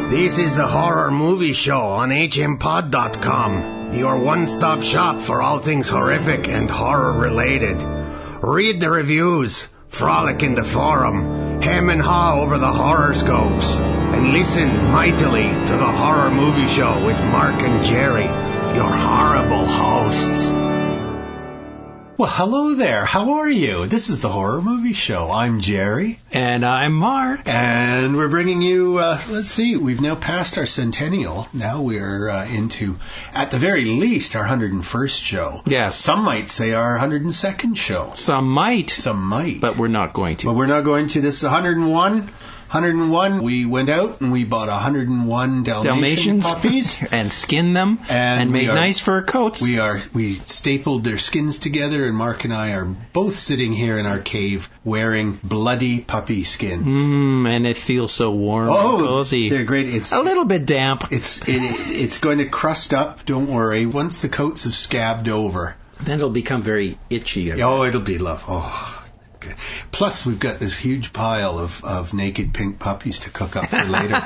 This is the Horror Movie Show on hmpod.com, your one-stop shop for all things horrific and horror-related. Read the reviews, frolic in the forum, hem and haw over the horoscopes, and listen mightily to the Horror Movie Show with Mark and Jerry, your horrible hosts. Well, hello there. How are you? This is the Horror Movie Show. I'm Jerry. And I'm Mark. And we're bringing you, let's see, we've now passed our centennial. Now we're into, at the very least, our 101st show. Yes. Some might say our 102nd show. Some might. Some might. But we're not going to. But we're not going to. This is 101. 101, we went out and we bought 101 Dalmatian puppies. And skinned them and made nice fur coats. We stapled their skins together, and Mark and I are both sitting here in our cave wearing bloody puppy skins. And it feels so warm and cozy. They're great. It's a little bit damp. It's going to crust up, don't worry, once the coats have scabbed over. Then it'll become very itchy. It'll be love. Plus, we've got this huge pile of naked pink puppies to cook up for later.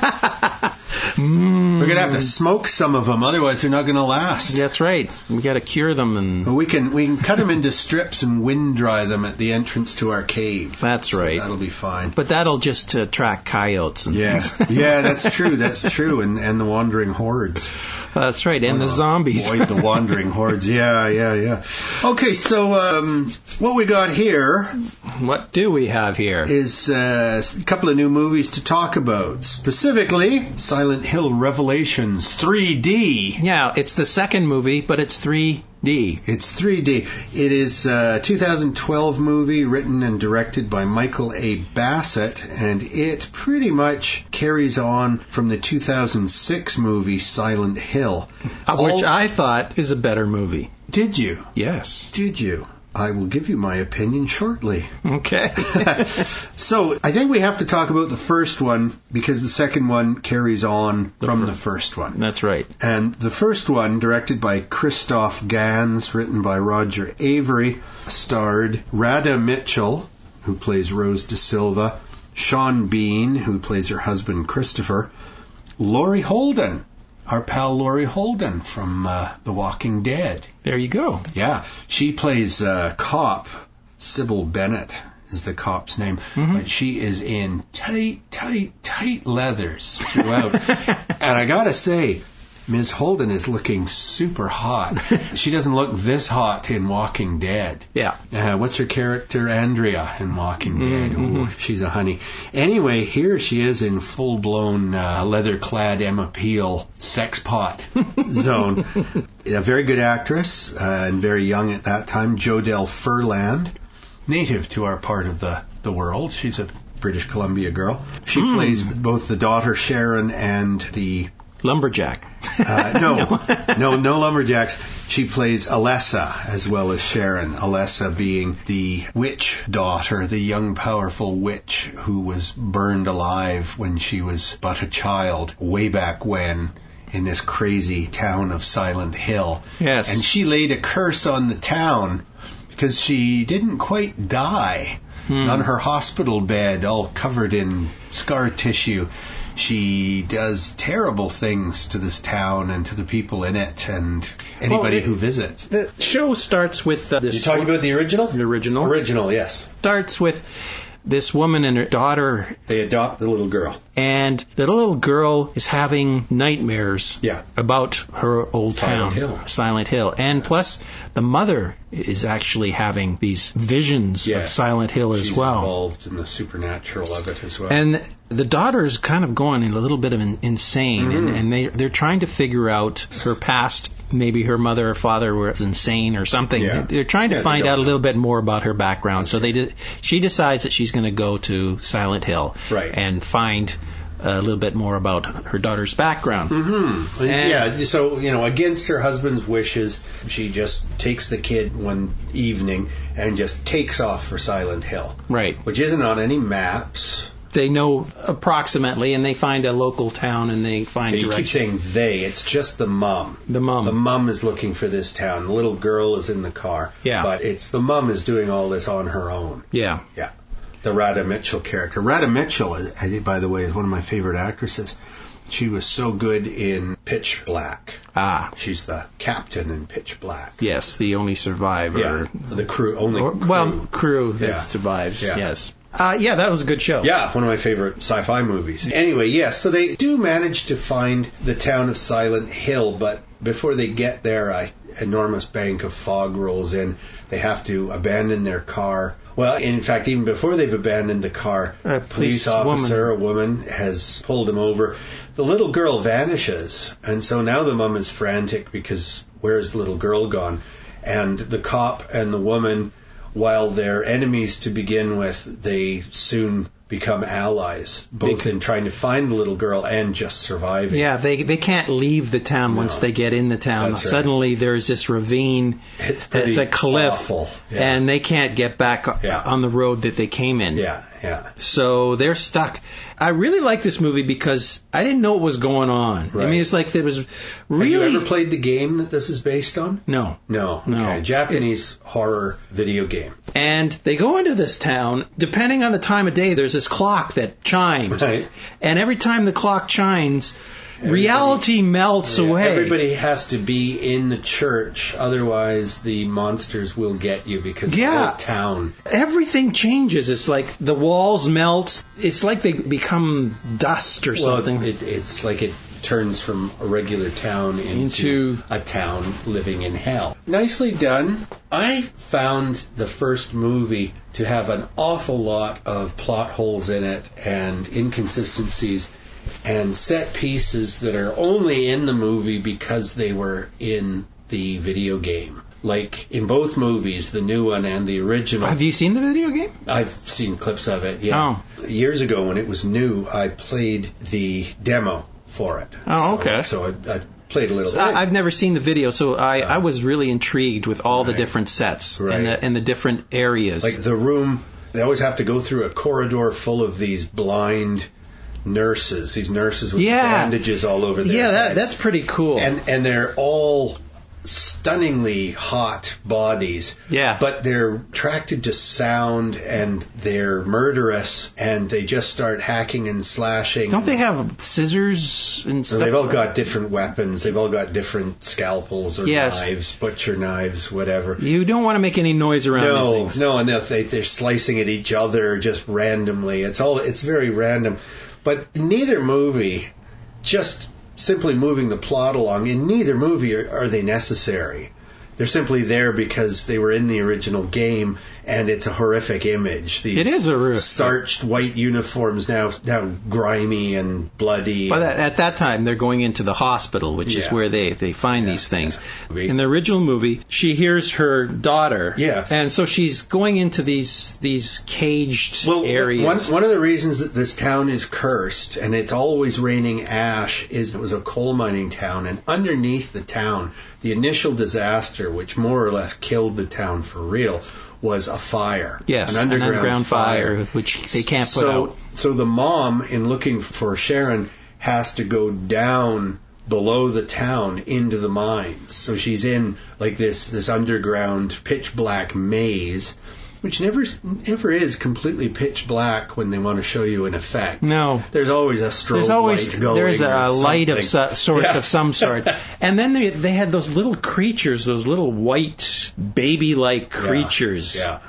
We're going to have to smoke some of them, otherwise they're not going to last. That's right. We got to cure them. And we can cut them into strips and wind dry them at the entrance to our cave. That's right. So that'll be fine. But that'll just attract coyotes. And yeah, that's true. That's true. And the wandering hordes. That's right. And the zombies. Avoid the wandering hordes. Yeah. Okay, so what we got here... What do we have here? Is a couple of new movies to talk about. Specifically, Silent Hill Revelations 3D. Yeah, it's the second movie, but it's 3D. It's 3D. It is a 2012 movie written and directed by Michael A. Bassett, and it pretty much carries on from the 2006 movie Silent Hill. Which I thought is a better movie. Did you? Yes. Did you? I will give you my opinion shortly. Okay. So, I think we have to talk about the first one because the second one carries on from the first one. That's right. And the first one, directed by Christoph Gans, written by Roger Avery, starred Radha Mitchell, who plays Rose Da Silva, Sean Bean, who plays her husband Christopher, Laurie Holden, our pal Laurie Holden from The Walking Dead. There you go. Yeah. She plays cop. Sybil Bennett is the cop's name. Mm-hmm. But she is in tight leathers throughout. And I gotta say, Ms. Holden is looking super hot. She doesn't look this hot in Walking Dead. Yeah. What's her character? Andrea in Walking Dead. Mm-hmm. Ooh, she's a honey. Anyway, here she is in full-blown leather-clad Emma Peel sex pot zone. A very good actress and very young at that time. Jodelle Furland, native to our part of the world. She's a British Columbia girl. She plays both the daughter Sharon and the... lumberjack. No lumberjacks. She plays Alessa as well as Sharon. Alessa being the witch daughter, the young powerful witch who was burned alive when she was but a child, way back when, in this crazy town of Silent Hill. Yes. And she laid a curse on the town because she didn't quite die. On her hospital bed, all covered in scar tissue, she does terrible things to this town and to the people in it and anybody who visits. The show starts with this... You're talking about the original? The original. Original, yes. Starts with this woman and her daughter. They adopt the little girl. And the little girl is having nightmares about her old town, Silent Hill. And plus, the mother is actually having these visions of Silent Hill as well. She's involved in the supernatural of it as well. And the daughter's kind of going a little bit of insane, and they're trying to figure out her past. Maybe her mother or father was insane or something. Yeah. They're trying to find out a little bit more about her background. So she decides that she's going to go to Silent Hill and find a little bit more about her daughter's background. Mm-hmm. So, against her husband's wishes, she just takes the kid one evening and just takes off for Silent Hill. Right. Which isn't on any maps. They know approximately, and they find a local town, and they find directions. You keep saying they. It's just the mom. The mom. The mom is looking for this town. The little girl is in the car. Yeah. But it's the mom is doing all this on her own. Yeah. Yeah. The Radha Mitchell character. Radha Mitchell, by the way, is one of my favorite actresses. She was so good in Pitch Black. Ah. She's the captain in Pitch Black. Yes, the only survivor. Yeah, the crew, crew that survives, yes. That was a good show. Yeah, one of my favorite sci-fi movies. Anyway, yes, so they do manage to find the town of Silent Hill, but before they get there, an enormous bank of fog rolls in. They have to abandon their car. Well, in fact, even before they've abandoned the car, a police officer, a woman, has pulled him over. The little girl vanishes, and so now the mom is frantic because where's the little girl gone? And the cop and the woman, while they're enemies to begin with, they soon become allies, both in trying to find the little girl and just surviving. Yeah, they can't leave the town once they get in the town. That's right. Suddenly there's this ravine. It's a cliff, awful. Yeah. And they can't get back on the road that they came in. Yeah. So they're stuck. I really like this movie because I didn't know what was going on. Right. I mean, it's like there was really... Have you ever played the game that this is based on? No. Okay. Japanese horror video game. And they go into this town. Depending on the time of day, there's this clock that chimes. Right. And every time the clock chimes, reality melts away. Everybody has to be in the church, otherwise the monsters will get you because the whole town. Everything changes. It's like the walls melt. It's like they become dust or something. It's like it turns from a regular town into a town living in hell. Nicely done. I found the first movie to have an awful lot of plot holes in it and inconsistencies and set pieces that are only in the movie because they were in the video game. Like in both movies, the new one and the original. Have you seen the video game? I've seen clips of it, yeah. Oh. Years ago when it was new, I played the demo for it. Oh, okay. So I played a little bit. I've never seen the video, so I was really intrigued with all the different sets and the different areas. Like the room, they always have to go through a corridor full of these blind nurses, with bandages all over their heads. That's pretty cool. And they're all stunningly hot bodies. Yeah. But they're attracted to sound and they're murderous and they just start hacking and slashing. Don't they have scissors and stuff? They've all got different weapons. They've all got different scalpels or knives, butcher knives, whatever. You don't want to make any noise around these things. No, and they're slicing at each other just randomly. It's very random. But neither movie, just simply moving the plot along, in neither movie are they necessary. They're simply there because they were in the original game, and it's a horrific image. It is horrific. Starched white uniforms now grimy and bloody. But at that time, they're going into the hospital, which is where they find these things. Yeah. In the original movie, she hears her daughter, and so she's going into these caged areas. One of the reasons that this town is cursed, and it's always raining ash, is it was a coal mining town, and underneath the town, the initial disaster, which more or less killed the town for real, was a fire. Yes, an underground fire, which they can't put out. So the mom, in looking for Sharon, has to go down below the town into the mines. So she's in like this underground pitch black maze, which never is completely pitch black when they want to show you an effect. No. There's always a strobe light going. There's a light of of some sort. And then they had those little creatures, those little white baby-like creatures. Yeah.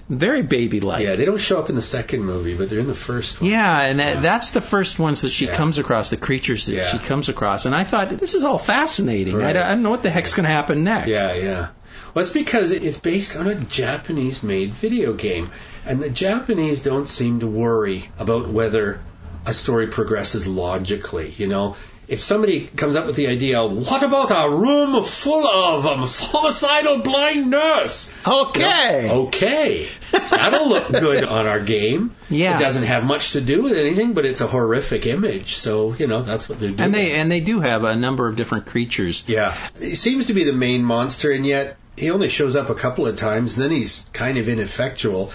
Very baby-like. Yeah, they don't show up in the second movie, but they're in the first one. Yeah, and that's the first ones that she comes across, the creatures that she comes across. And I thought, this is all fascinating. Right. I don't know what the heck's going to happen next. Yeah. Well, it's because it's based on a Japanese-made video game. And the Japanese don't seem to worry about whether a story progresses logically, you know. If somebody comes up with the idea, what about a room full of homicidal blind nurse? Okay. You know, okay. That'll look good on our game. Yeah. It doesn't have much to do with anything, but it's a horrific image. So, you know, that's what they're doing. And they do have a number of different creatures. Yeah. He seems to be the main monster, and yet he only shows up a couple of times, and then he's kind of ineffectual.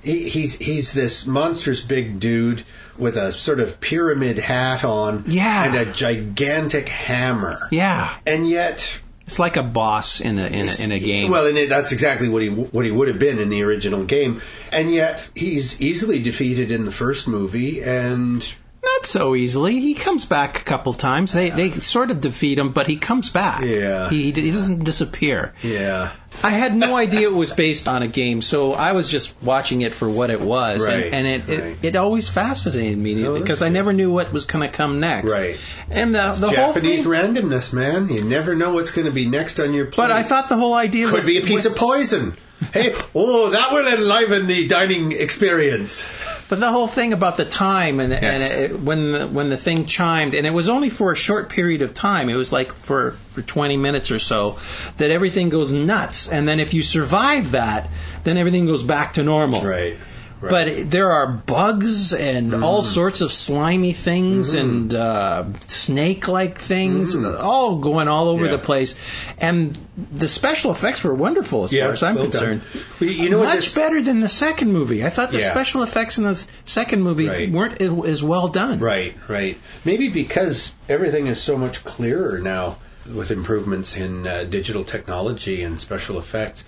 He's this monstrous big dude with a sort of pyramid hat on and a gigantic hammer. Yeah. And yet it's like a boss in a game. Well, and that's exactly what he would have been in the original game. And yet he's easily defeated in the first movie, and not not so easily. He comes back a couple times. They sort of defeat him, but he comes back. Yeah. He doesn't disappear. Yeah. I had no idea it was based on a game, so I was just watching it for what it was. Right. And it always fascinated me because I never knew what was going to come next. Right. And the whole Japanese thing, randomness, man. You never know what's going to be next on your plate. But I thought the whole idea could be a piece of poison. Hey, that will enliven the dining experience. But the whole thing about the time and Yes. when the thing chimed, and it was only for a short period of time. It was like for 20 minutes or so that everything goes nuts. And then if you survive that, then everything goes back to normal. Right. But there are bugs and all sorts of slimy things and snake-like things, all going all over the place. And the special effects were wonderful as far as I'm concerned. Well, you know much better than the second movie. I thought the special effects in the second movie weren't as well done. Right. Maybe because everything is so much clearer now with improvements in digital technology and special effects.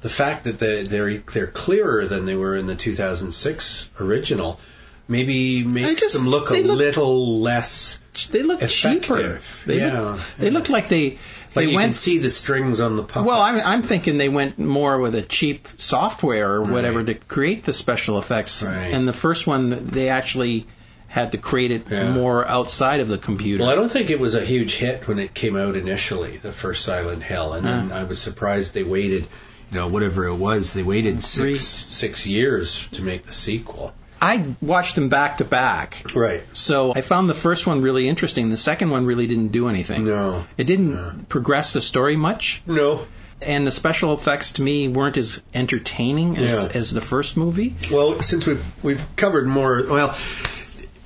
The fact that they're clearer than they were in the 2006 original maybe makes them look a little less. They look cheaper. They look like they you went. can see the strings on the puppets. Well, I'm thinking they went more with a cheap software or whatever to create the special effects. Right. And the first one, they actually had to create it more outside of the computer. Well, I don't think it was a huge hit when it came out initially, the first Silent Hill, and then I was surprised they waited. Whatever it was, they waited six years to make the sequel. I watched them back to back. Right. So I found the first one really interesting. The second one really didn't do anything. No. It didn't progress the story much. No. And the special effects to me weren't as entertaining as the first movie. Well, since we've covered more,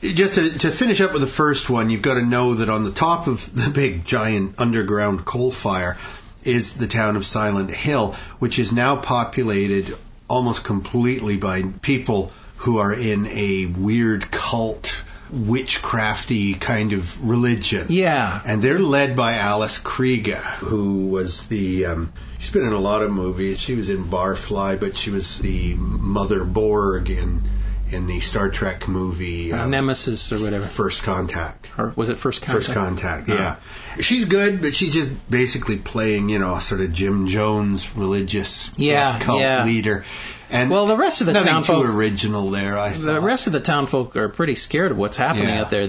just to finish up with the first one, you've got to know that on the top of the big giant underground coal fire is the town of Silent Hill, which is now populated almost completely by people who are in a weird cult, witchcrafty kind of religion. Yeah. And they're led by Alice Krige, who was she's been in a lot of movies. She was in Barfly, but she was the Mother Borg in the Star Trek movie Nemesis or whatever. First Contact. Or was it First Contact? First Contact, yeah. She's good, but she's just basically playing, a sort of Jim Jones religious cult leader. And the rest of the nothing townfolk, too original there, I thought. The rest of the townfolk are pretty scared of what's happening out there.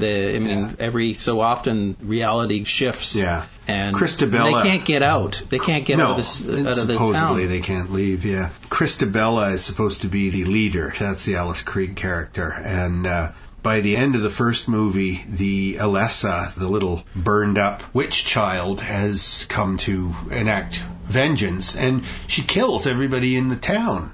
Every so often reality shifts. Yeah. And Christabella, they can't get out. They can't get out of the town. Supposedly they can't leave, yeah. Christabella is supposed to be the leader. That's the Alice Krige character. And by the end of the first movie, the Alessa, the little burned-up witch child, has come to enact vengeance, and she kills everybody in the town.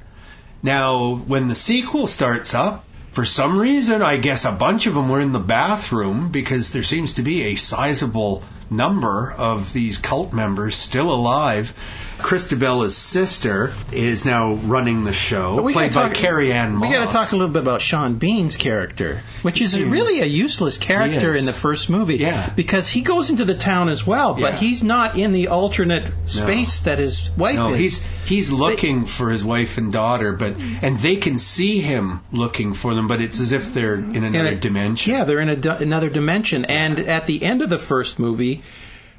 Now, when the sequel starts up, for some reason, I guess a bunch of them were in the bathroom because there seems to be a sizable number of these cult members still alive. Christabella's sister is now running the show, played by Carrie Ann Moss. We got to talk a little bit about Sean Bean's character, which is really a useless character in the first movie, because he goes into the town as well, but he's not in the alternate space that his wife is. He's looking for his wife and daughter, and they can see him looking for them, but it's as if they're in another dimension. Yeah, they're in another dimension, and at the end of the first movie,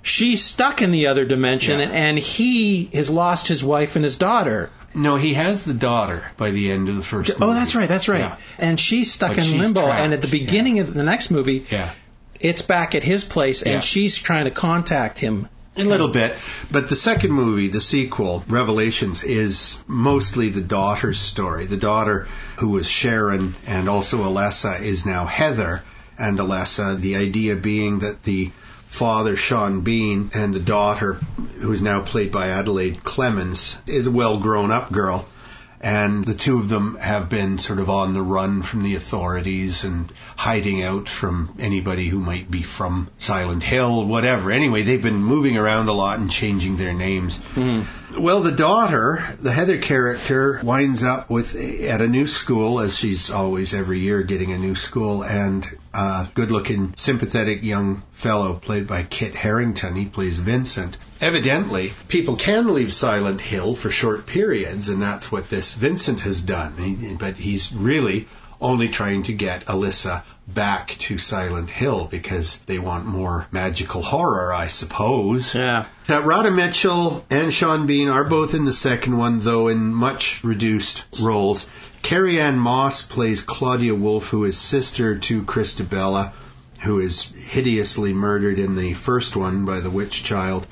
she's stuck in the other dimension, and he has lost his wife and his daughter. No, he has the daughter by the end of the first movie. Oh, that's right. Yeah. And she's stuck in limbo, trapped. And at the beginning of the next movie, it's back at his place, and she's trying to contact him. A little bit. But the second movie, the sequel, Revelations, is mostly the daughter's story. The daughter, who was Sharon and also Alessa, is now Heather and Alessa. The idea being that the father, Sean Bean, and the daughter, who is now played by Adelaide Clemens, is a well-grown-up girl. And the two of them have been sort of on the run from the authorities and hiding out from anybody who might be from Silent Hill, whatever. Anyway, they've been moving around a lot and changing their names. Well, the daughter, the Heather character, winds up at a new school, as she's always every year getting a new school, and a good-looking, sympathetic young fellow played by Kit Harington. He plays Vincent. Evidently, people can leave Silent Hill for short periods, and that's what this Vincent has done. But he's really only trying to get Alyssa back to Silent Hill because they want more magical horror, I suppose. Yeah. Radha Mitchell and Sean Bean are both in the second one, though in much reduced roles. Carrie Ann Moss plays Claudia Wolfe, who is sister to Christabella, who is hideously murdered in the first one by the witch child.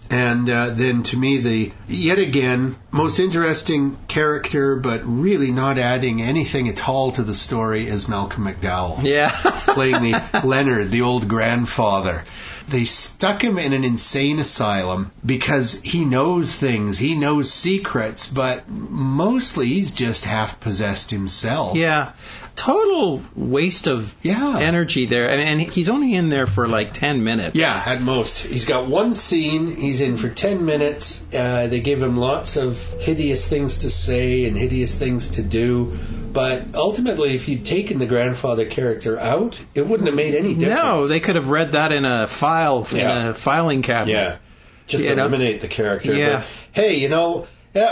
And then to me, the, yet again, most interesting character, but really not adding anything at all to the story, is Malcolm McDowell. Yeah. Playing the Leonard, the old grandfather. They stuck him in an insane asylum because he knows things, he knows secrets, but mostly he's just half possessed himself. Yeah. Total waste of energy there. And he's only in there for like 10 minutes. Yeah, at most. He's got one scene, he's in for 10 minutes. They give him lots of hideous things to say and hideous things to do. But ultimately, if you'd taken the grandfather character out, it wouldn't have made any difference. No, they could have read that in a file, in a filing cabinet. Yeah, just eliminate the character. Yeah. But, hey,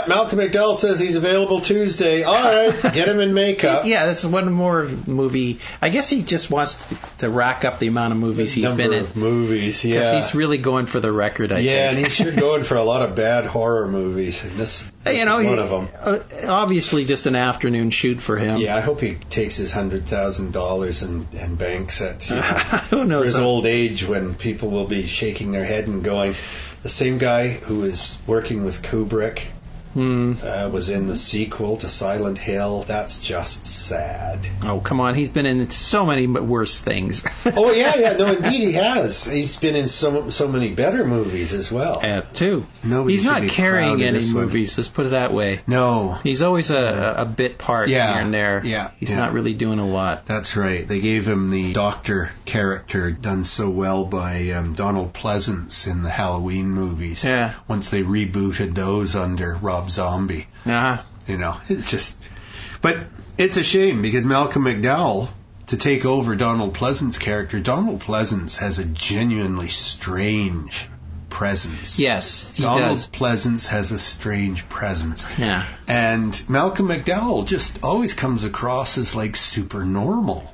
Malcolm McDowell says he's available Tuesday. All right, get him in makeup. Yeah, that's one more movie. I guess he just wants to rack up the amount of movies he's been in. Number of movies, yeah. Because he's really going for the record, I think. Yeah, and he's sure going for a lot of bad horror movies. And this is one of them. Obviously just an afternoon shoot for him. Yeah, I hope he takes his $100,000 and banks it. Who knows? For his old age, when people will be shaking their head and going, the same guy who is working with Kubrick was in the sequel to Silent Hill. That's just sad. Oh, come on. He's been in so many worse things. Oh, yeah. No, indeed he has. He's been in so many better movies as well. Too. He's not carrying any movies, let's put it that way. No. He's always a bit part here and there. Yeah. He's not really doing a lot. That's right. They gave him the doctor character done so well by Donald Pleasance in the Halloween movies. Yeah. Once they rebooted those under Rob Zombie. It's just... But it's a shame because Malcolm McDowell, to take over Donald Pleasance's character, Donald Pleasance has a genuinely strange presence. Yes, he Donald does. Pleasance has a strange presence. Yeah. And Malcolm McDowell just always comes across as like super normal.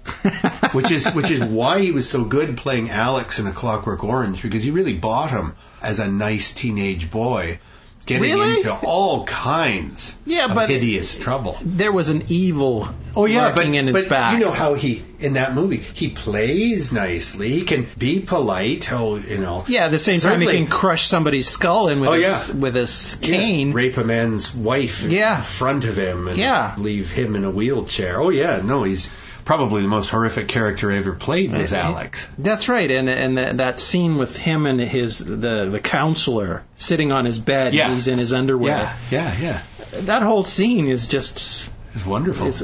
which is why he was so good playing Alex in A Clockwork Orange, because you really bought him as a nice teenage boy getting into all kinds of hideous trouble. There was an evil lurking in his back. You know how in that movie, he plays nicely. He can be polite. Yeah, at the same time, he can crush somebody's skull in with his cane. Yes. Rape a man's wife in front of him and leave him in a wheelchair. Oh, yeah. No, he's... Probably the most horrific character I ever played was Alex. That's right, and that scene with him and the counselor sitting on his bed, and he's in his underwear. Yeah. That whole scene is just... It's wonderful. It's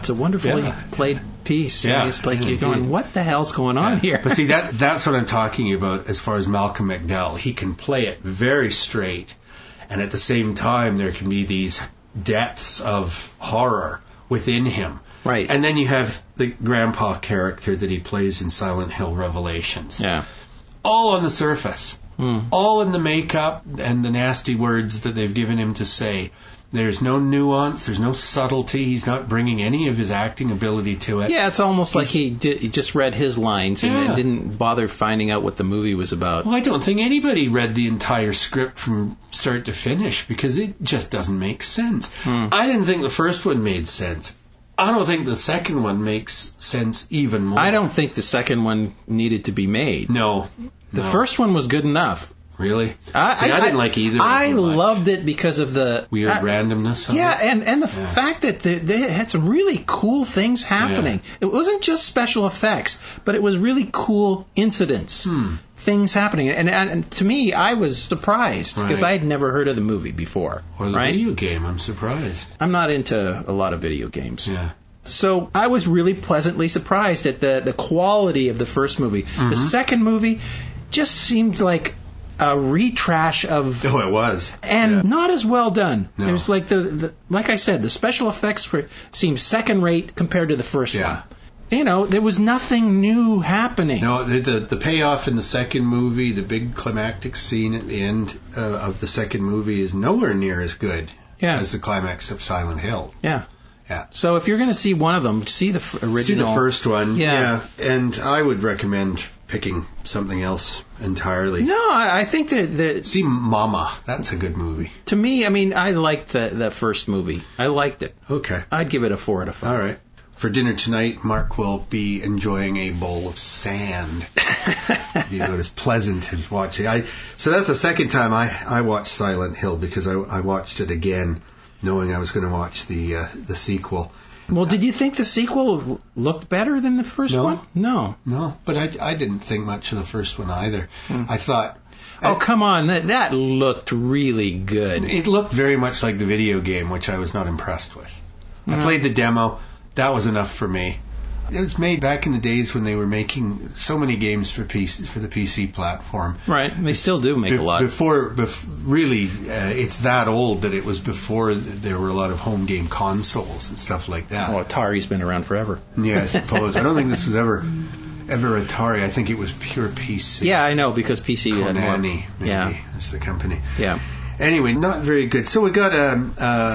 a wonderfully played piece. Yeah, and it's like you're going, what the hell's going on here? But see, that's what I'm talking about as far as Malcolm McDowell. He can play it very straight, and at the same time, there can be these depths of horror within him. Right. And then you have the grandpa character that he plays in Silent Hill Revelations. Yeah. All on the surface. All in the makeup and the nasty words that they've given him to say. There's no nuance. There's no subtlety. He's not bringing any of his acting ability to it. Yeah, it's almost like he just read his lines and didn't bother finding out what the movie was about. Well, I don't think anybody read the entire script from start to finish because it just doesn't make sense. I didn't think the first one made sense. I don't think the second one makes sense even more. I don't think the second one needed to be made. No. The first one was good enough. Really? I didn't like either. I loved it because of the weird randomness of it. and the fact that they had some really cool things happening. It wasn't just special effects, but it was really cool incidents. Things happening. And to me, I was surprised because I had never heard of the movie before. Or the video game, I'm surprised. I'm not into a lot of video games. Yeah. So I was really pleasantly surprised at the quality of the first movie. The second movie just seemed like a retrash of... Oh, it was. And not as well done. No. It was like, like I said, the special effects seemed second rate compared to the first one. There was nothing new happening. No, the payoff in the second movie, the big climactic scene at the end of the second movie is nowhere near as good as the climax of Silent Hill. Yeah. Yeah. So if you're going to see one of them, see the original. See the first one. Yeah. And I would recommend picking something else entirely. No, I think that See Mama. That's a good movie. to me, I mean, I liked that first movie. I liked it. Okay. I'd give it a 4 out of 5. All right. For dinner tonight, Mark will be enjoying a bowl of sand. You know, it's pleasant as watching. So that's the second time I watched Silent Hill, because I watched it again, knowing I was going to watch the sequel. Well, did you think the sequel looked better than the first one? No. No, but I didn't think much of the first one either. I thought... Oh, come on. That looked really good. It looked very much like the video game, which I was not impressed with. I played the demo. That was enough for me. It was made back in the days when they were making so many games for the PC platform. Right. They still do make a lot. Really, it's that old that it was before there were a lot of home game consoles and stuff like that. Oh, Atari's been around forever. Yeah, I suppose. I don't think this was ever Atari. I think it was pure PC. Yeah, I know, because PC had more. Konami, maybe, is the company. Yeah. Anyway, not very good. So we got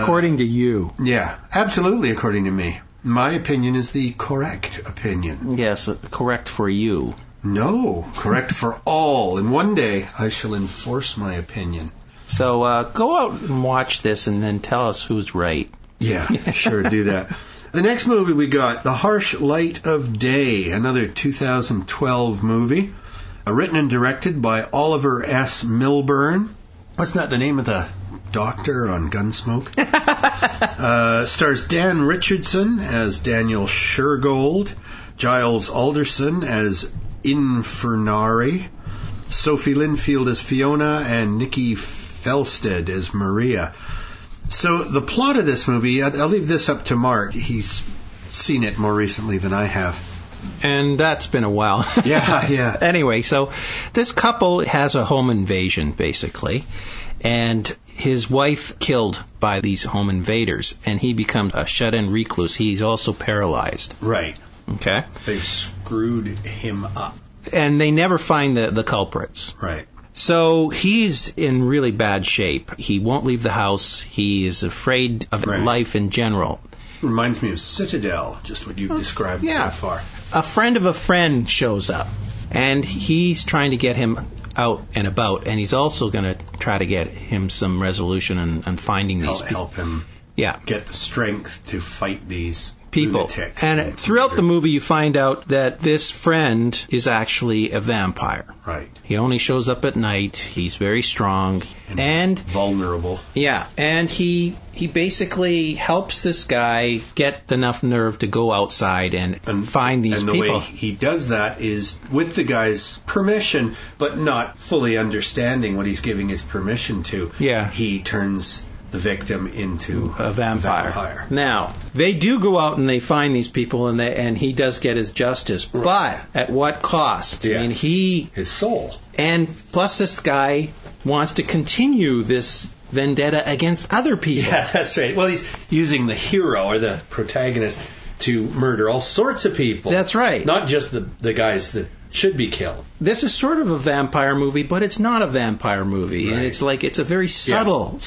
according to you. Yeah, absolutely according to me. My opinion is the correct opinion. Yes, correct for you. No, correct for all. And one day I shall enforce my opinion. So go out and watch this and then tell us who's right. Yeah, sure, do that. The next movie we got, The Harsh Light of Day, another 2012 movie, written and directed by Oliver S. Milburn. What's not the name of the doctor on Gunsmoke? Stars Dan Richardson as Daniel Shergold, Giles Alderson as Infernari, Sophie Linfield as Fiona, and Nikki Felsted as Maria. So the plot of this movie, I'll leave this up to Mark. He's seen it more recently than I have. And that's been a while. Yeah. Anyway, so this couple has a home invasion, basically. And his wife killed by these home invaders, and he becomes a shut-in recluse. He's also paralyzed. Right. Okay. They've screwed him up. And they never find the culprits. Right. So he's in really bad shape. He won't leave the house. He is afraid of life in general. Reminds me of Citadel, just what you've described so far. A friend of a friend shows up, and he's trying to get him out and about, and he's also going to try to get him some resolution and finding these people. Help him get the strength to fight these people. Lunatics. And throughout the movie, you find out that this friend is actually a vampire. Right. He only shows up at night. He's very strong and vulnerable. Yeah, and he basically helps this guy get enough nerve to go outside and find these people. And the way he does that is with the guy's permission, but not fully understanding what he's giving his permission to. Yeah. He turns the victim into a vampire. Now, they do go out and they find these people, and he does get his justice, but at what cost? Yes. I mean, his soul. And plus this guy wants to continue this vendetta against other people. Yeah, that's right. Well, he's using the hero or the protagonist to murder all sorts of people. That's right. Not just the guys that should be killed. This is sort of a vampire movie, but it's not a vampire movie. Right. And it's a very subtle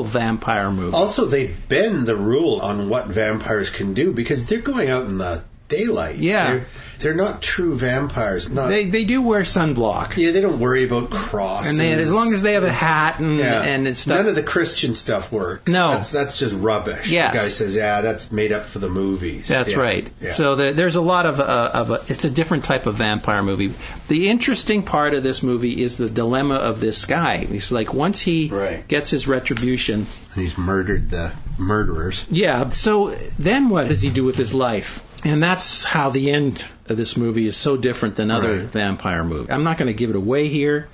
vampire movie. Also, they bend the rule on what vampires can do because they're going out in the daylight. Yeah. They're not true vampires. They do wear sunblock. Yeah, they don't worry about crosses. And as long as they have a hat and it's stuff. None of the Christian stuff works. No. That's just rubbish. Yes. The guy says, that's made up for the movies. That's right. Yeah. So there's a lot of it's a different type of vampire movie. The interesting part of this movie is the dilemma of this guy. He's like, once he gets his retribution. And he's murdered the murderers. Yeah. So then what does he do with his life? And that's how the end of this movie is so different than other vampire movies. I'm not going to give it away here,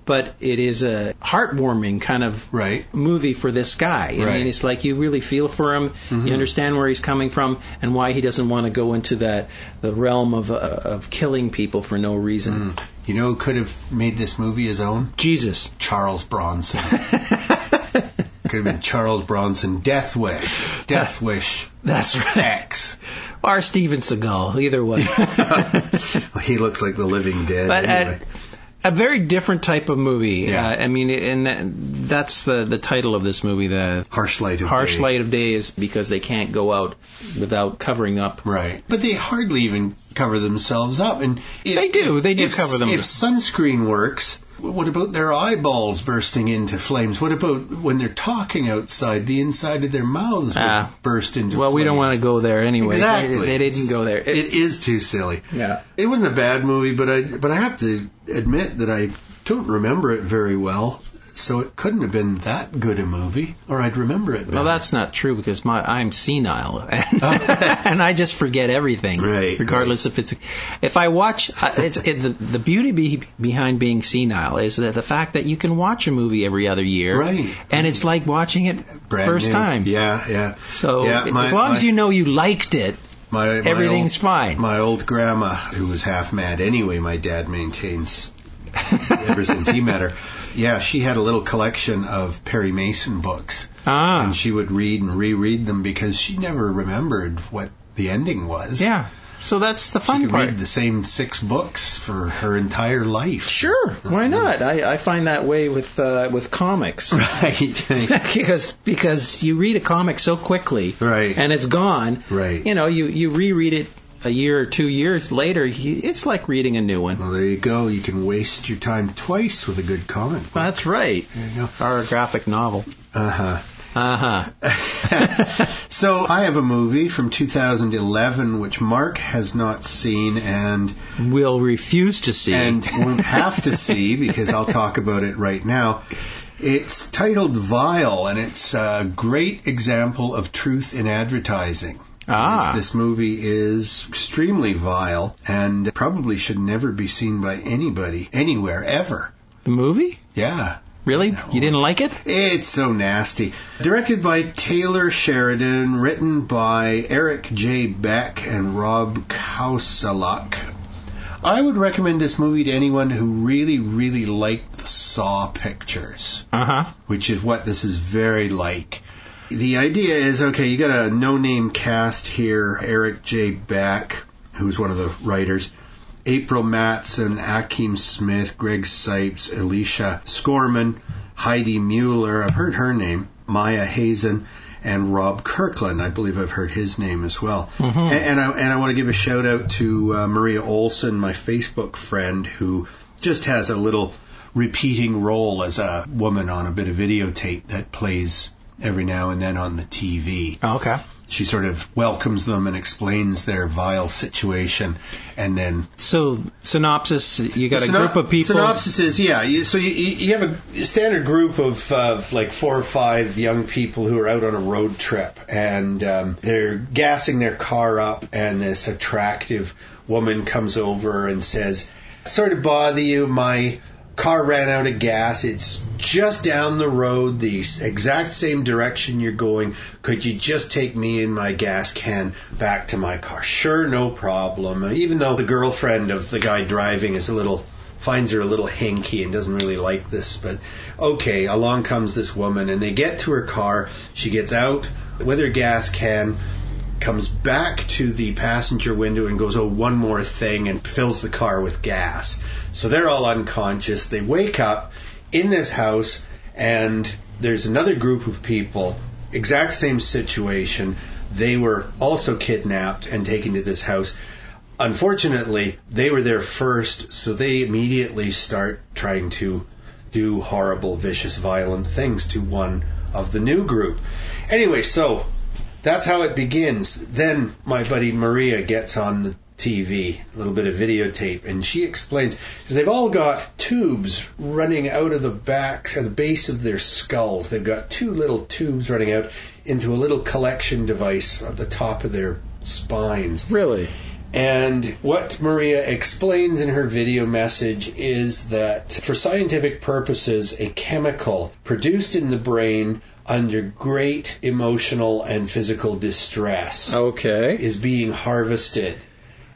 but it is a heartwarming kind of movie for this guy. I mean, it's like you really feel for him. Mm-hmm. You understand where he's coming from and why he doesn't want to go into the realm of killing people for no reason. You know who could have made this movie his own? Jesus. Charles Bronson. Could have been Charles Bronson. Death Wish. That's right. X. Or Steven Seagal, either way. He looks like the living dead. But anyway. A very different type of movie. Yeah. I mean, and that's the title of this movie, the Harsh Light of Day. Harsh Light of Day, is because they can't go out without covering up. Right. But they hardly even cover themselves up. And They do cover them. If sunscreen works, what about their eyeballs bursting into flames? What about when they're talking outside, the inside of their mouths would burst into flames? Well, we don't want to go there anyway. Exactly. They didn't go there. It is too silly. Yeah. It wasn't a bad movie, but I have to admit that I don't remember it very well. So it couldn't have been that good a movie, or I'd remember it better. Well, that's not true, because I'm senile, and I just forget everything, right, regardless if I watch. The beauty behind being senile is that the fact that you can watch a movie every other year, right, and it's like watching it first time. Yeah. So as long as you know you liked it, everything's fine. My old grandma, who was half mad anyway, my dad maintains ever since he met her. Yeah, she had a little collection of Perry Mason books. And she would read and reread them because she never remembered what the ending was. Yeah. So that's the fun part. She part. could read the same 6 books for her entire life. Sure, why not? I find that way with comics. Right. because you read a comic so quickly, right, and it's gone. Right. You know, you reread it a year or 2 years later, it's like reading a new one. Well, there you go. You can waste your time twice with a good comic book. That's right. There you go. Or a graphic novel. So I have a movie from 2011 which Mark has not seen and will refuse to see. And won't have to see because I'll talk about it right now. It's titled Vile, and it's a great example of truth in advertising. This movie is extremely vile and probably should never be seen by anybody, anywhere, ever. The movie? Yeah. Really? You didn't like it? It's so nasty. Directed by Taylor Sheridan, written by Eric J. Beck and Rob Kausaluk. I would recommend this movie to anyone who really, really liked the Saw pictures, which is what this is very like. The idea is, okay, you got a no-name cast here. Eric J. Beck, who's one of the writers, April Matson, Akeem Smith, Greg Sipes, Alicia Scorman, Heidi Mueller, I've heard her name, Maya Hazen, and Rob Kirkland. I believe I've heard his name as well. And I want to give a shout out to Maria Olson, my Facebook friend, who just has a little repeating role as a woman on a bit of videotape that plays every now and then on the TV. Okay. She sort of welcomes them and explains their vile situation, and then... So, synopsis, you got a group of people... Synopsis is, you have a standard group of like 4 or 5 young people who are out on a road trip, and they're gassing their car up, and this attractive woman comes over and says, "Sorry to bother you, my car ran out of gas. It's just down the road, the exact same direction you're going. Could you just take me and my gas can back to my car?" "Sure, no problem." Even though the girlfriend of the guy driving finds her a little hinky and doesn't really like this, but okay, along comes this woman, and they get to her car. She gets out with her gas can, comes back to the passenger window and goes, "Oh, one more thing," and fills the car with gas. So they're all unconscious. They wake up in this house, and there's another group of people, exact same situation. They were also kidnapped and taken to this house. Unfortunately, they were there first, so they immediately start trying to do horrible, vicious, violent things to one of the new group. Anyway, so that's how it begins. Then my buddy Maria gets on the TV, a little bit of videotape, and she explains, because they've all got tubes running out of the backs, at the base of their skulls. They've got 2 little tubes running out into a little collection device at the top of their spines. Really? And what Maria explains in her video message is that for scientific purposes, a chemical produced in the brain under great emotional and physical distress is being harvested.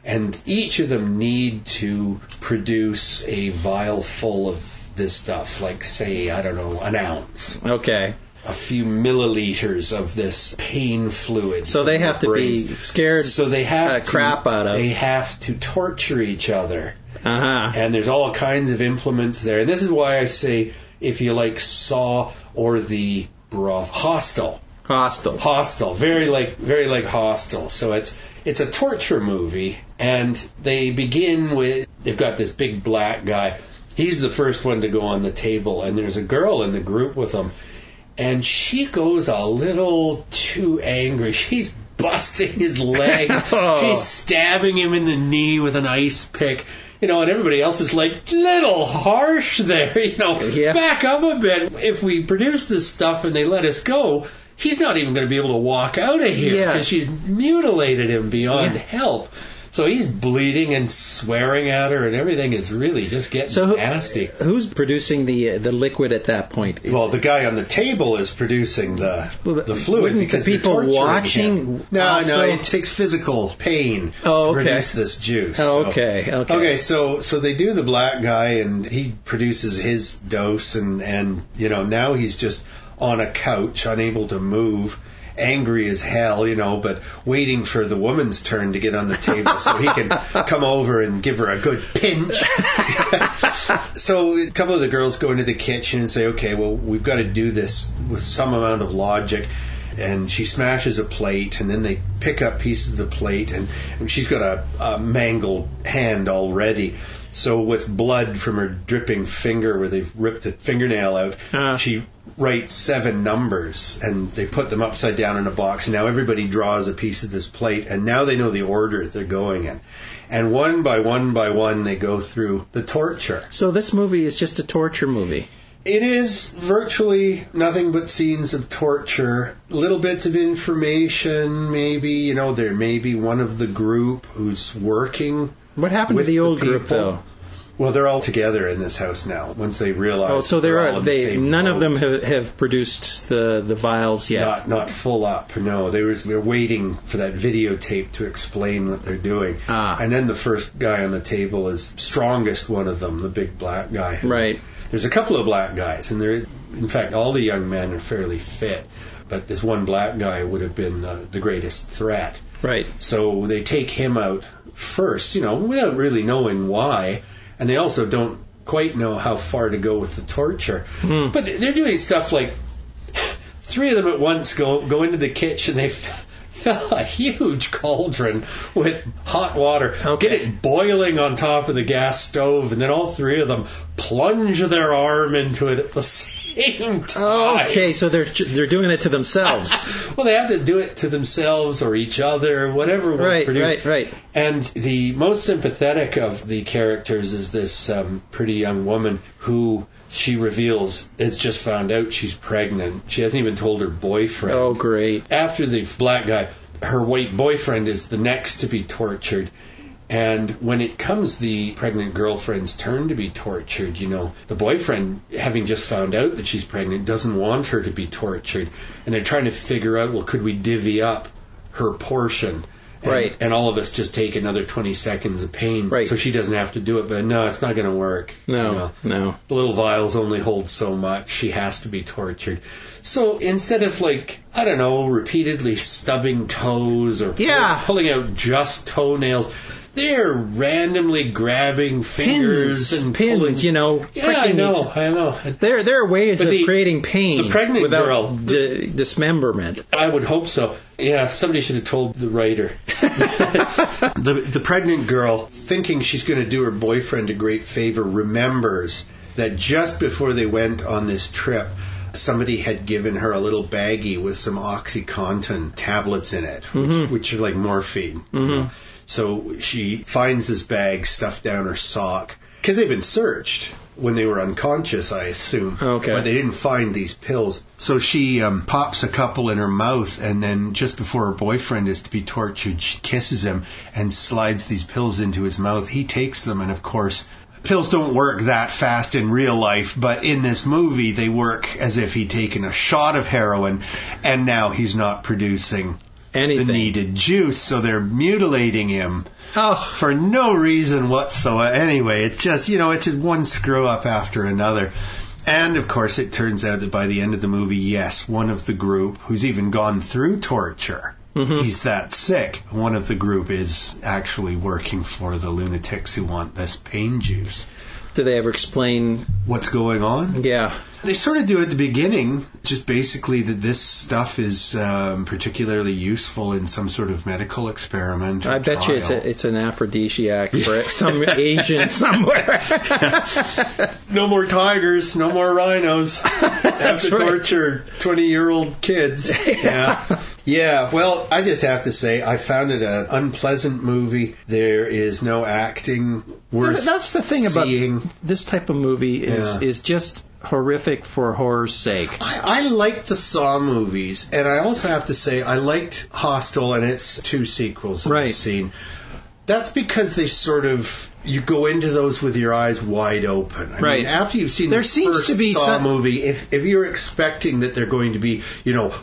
And each of them need to produce a vial full of this stuff, like, say, I don't know, an ounce. Okay. A few milliliters of this pain fluid. So they have to be scared so they have crap out of. They have to torture each other And there's all kinds of implements there. And this is why I say, if you like Saw or the broth, Hostel. Very like Hostel. So it's a torture movie, and they begin with, they've got this big black guy. He's the first one to go on the table, and there's a girl in the group with him, and she goes a little too angry. She's busting his leg. She's stabbing him in the knee with an ice pick. And everybody else is like, little harsh there, back up a bit. If we produce this stuff and they let us go, he's not even going to be able to walk out of here because she's mutilated him beyond help. So he's bleeding and swearing at her, and everything is really just getting nasty. Who's producing the liquid at that point? Well, the guy on the table is producing the fluid because the people watching. No, it takes physical pain to produce this juice. Okay. So they do the black guy, and he produces his dose, and now he's just on a couch, unable to move. Angry as hell, but waiting for the woman's turn to get on the table so he can come over and give her a good pinch. So a couple of the girls go into the kitchen and say, okay, well, we've got to do this with some amount of logic. And she smashes a plate, and then they pick up pieces of the plate, and she's got a mangled hand already. So with blood from her dripping finger where they've ripped a fingernail out, she writes 7 numbers, and they put them upside down in a box. And now everybody draws a piece of this plate, and now they know the order they're going in. And one by one, they go through the torture. So this movie is just a torture movie. It is virtually nothing but scenes of torture, little bits of information, maybe. There may be one of the group who's working. What happened to the old group, though? Well, they're all together in this house now. Once they realize, so none of them have produced the vials yet. Not full up. No, they were waiting for that videotape to explain what they're doing. And then the first guy on the table is strongest one of them, the big black guy. Right. There's a couple of black guys, and in fact, all the young men are fairly fit. But this one black guy would have been the greatest threat. Right. So they take him out first, without really knowing why. And they also don't quite know how far to go with the torture. But they're doing stuff like 3 of them at once go into the kitchen. They fill a huge cauldron with hot water, get it boiling on top of the gas stove, and then all 3 of them plunge their arm into it at the same time. Okay, so they're doing it to themselves. Well, they have to do it to themselves or each other, whatever will produce. Right. And the most sympathetic of the characters is this pretty young woman who she reveals has just found out she's pregnant. She hasn't even told her boyfriend. Oh, great. After the black guy, her white boyfriend is the next to be tortured. And when it comes the pregnant girlfriend's turn to be tortured, the boyfriend, having just found out that she's pregnant, doesn't want her to be tortured. And they're trying to figure out, well, could we divvy up her portion? And all of us just take another 20 seconds of pain so she doesn't have to do it. But no, it's not going to work. No. The little vials only hold so much. She has to be tortured. So instead of, repeatedly stubbing toes or pulling out just toenails, they're randomly grabbing fingers and pins, pulling. I know. There are ways of creating pain the pregnant without girl, dismemberment. I would hope so. Yeah, somebody should have told the writer. The pregnant girl, thinking she's going to do her boyfriend a great favor, remembers that just before they went on this trip, somebody had given her a little baggie with some OxyContin tablets in it, which are like morphine. Mm-hmm. So she finds this bag stuffed down her sock, because they've been searched when they were unconscious, I assume. Okay. But they didn't find these pills. So she pops a couple in her mouth, and then just before her boyfriend is to be tortured, she kisses him and slides these pills into his mouth. He takes them, and of course, pills don't work that fast in real life, but in this movie, they work as if he'd taken a shot of heroin, and now he's not producing the needed juice, so they're mutilating him for no reason whatsoever. Anyway, it's just, it's just one screw up after another. And, of course, it turns out that by the end of the movie, yes, one of the group who's even gone through torture He's that sick. One of the group is actually working for the lunatics who want this pain juice. Do they ever explain what's going on? Yeah. They sort of do at the beginning, just basically that this stuff is particularly useful in some sort of medical experiment. I bet you it's an aphrodisiac for some Asian somewhere. No more tigers, no more rhinos. Have to torture 20-year-old kids. Yeah, well, I just have to say, I found it an unpleasant movie. There is no acting worth That's the thing seeing. About this type of movie is just horrific for horror's sake. I liked the Saw movies, and I also have to say I liked Hostel and its 2 sequels that I've seen. That's because they sort of... You go into those with your eyes wide open. I mean, after you've seen the first Saw movie, if you're expecting that they're going to be,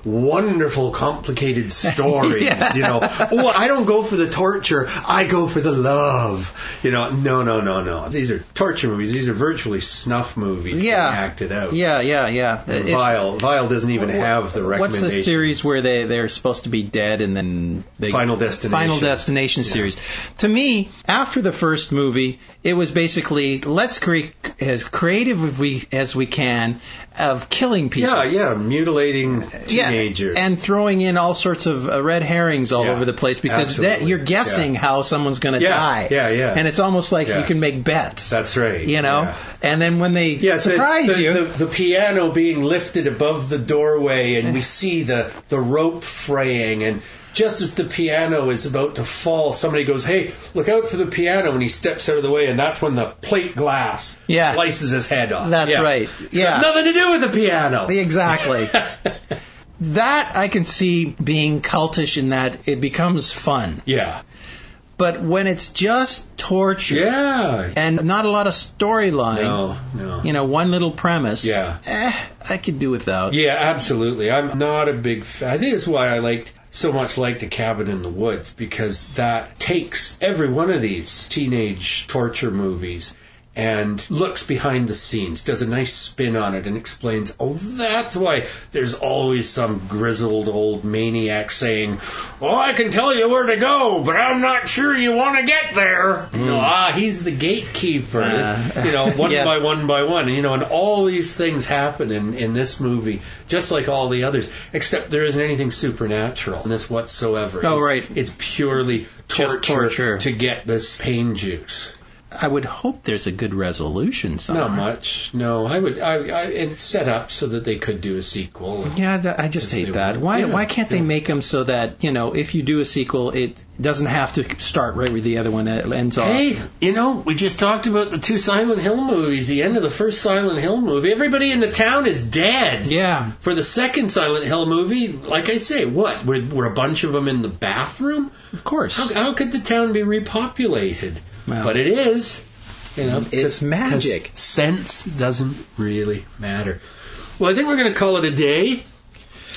wonderful, complicated stories, I don't go for the torture, I go for the love. No. These are torture movies. These are virtually snuff movies being acted out. Yeah. Vile doesn't even have the recommendation. What's the series where they're supposed to be dead and then... Final Destination series. To me, after the first movie, it was basically, let's create as creative as we can of killing people. Yeah, mutilating teenagers. And throwing in all sorts of red herrings all over the place because you're guessing how someone's going to die. Yeah. And it's almost like you can make bets. That's right. And then when they surprise you... The piano being lifted above the doorway and we see the rope fraying and... Just as the piano is about to fall, somebody goes, "Hey, look out for the piano," and he steps out of the way, and that's when the plate glass slices his head off. That's right. It's got nothing to do with the piano. Exactly. That I can see being cultish in that it becomes fun. Yeah. But when it's just torture and not a lot of storyline, no. One little premise, I could do without. Yeah, absolutely. I'm not a big fan. I think that's why I so much like The Cabin in the Woods, because that takes every one of these teenage torture movies and looks behind the scenes, does a nice spin on it, and explains, that's why there's always some grizzled old maniac saying, I can tell you where to go, but I'm not sure you want to get there. He's the gatekeeper. One by one. And all these things happen in this movie, just like all the others, except there isn't anything supernatural in this whatsoever. It's purely torture to get this pain juice. I would hope there's a good resolution somewhere. Not much. No, it's set up so that they could do a sequel. Yeah, I just hate that. Why can't they make them so that, if you do a sequel, it doesn't have to start right where the other one ends off? Hey, we just talked about the 2 Silent Hill movies. The end of the first Silent Hill movie, everybody in the town is dead. Yeah. For the second Silent Hill movie, like I say, what? Were a bunch of them in the bathroom? Of course. How could the town be repopulated? Well, but it is. It's magic. Sense doesn't really matter. Well, I think we're going to call it a day.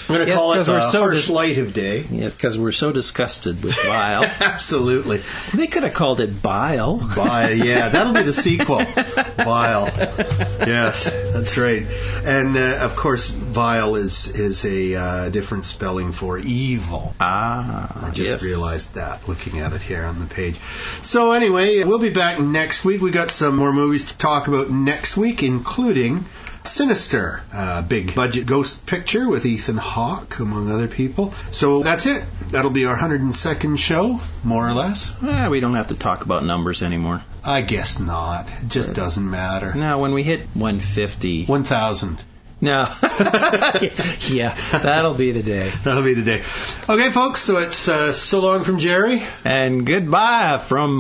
I'm going to call it a harsh light of day. Yeah, because we're so disgusted with bile. Absolutely. They could have called it bile. Bile, yeah. That'll be the sequel. Bile. Yes, that's right. And, of course, vile is a different spelling for evil. I just realized that looking at it here on the page. So, anyway, we'll be back next week. We got some more movies to talk about next week, including... Sinister, a big budget ghost picture with Ethan Hawke, among other people. So that's it. That'll be our 102nd show, more or less. We don't have to talk about numbers anymore. I guess not. It just doesn't matter. No, when we hit 150... 1,000. No. Yeah, that'll be the day. That'll be the day. Okay, folks, so it's so long from Jerry. And goodbye from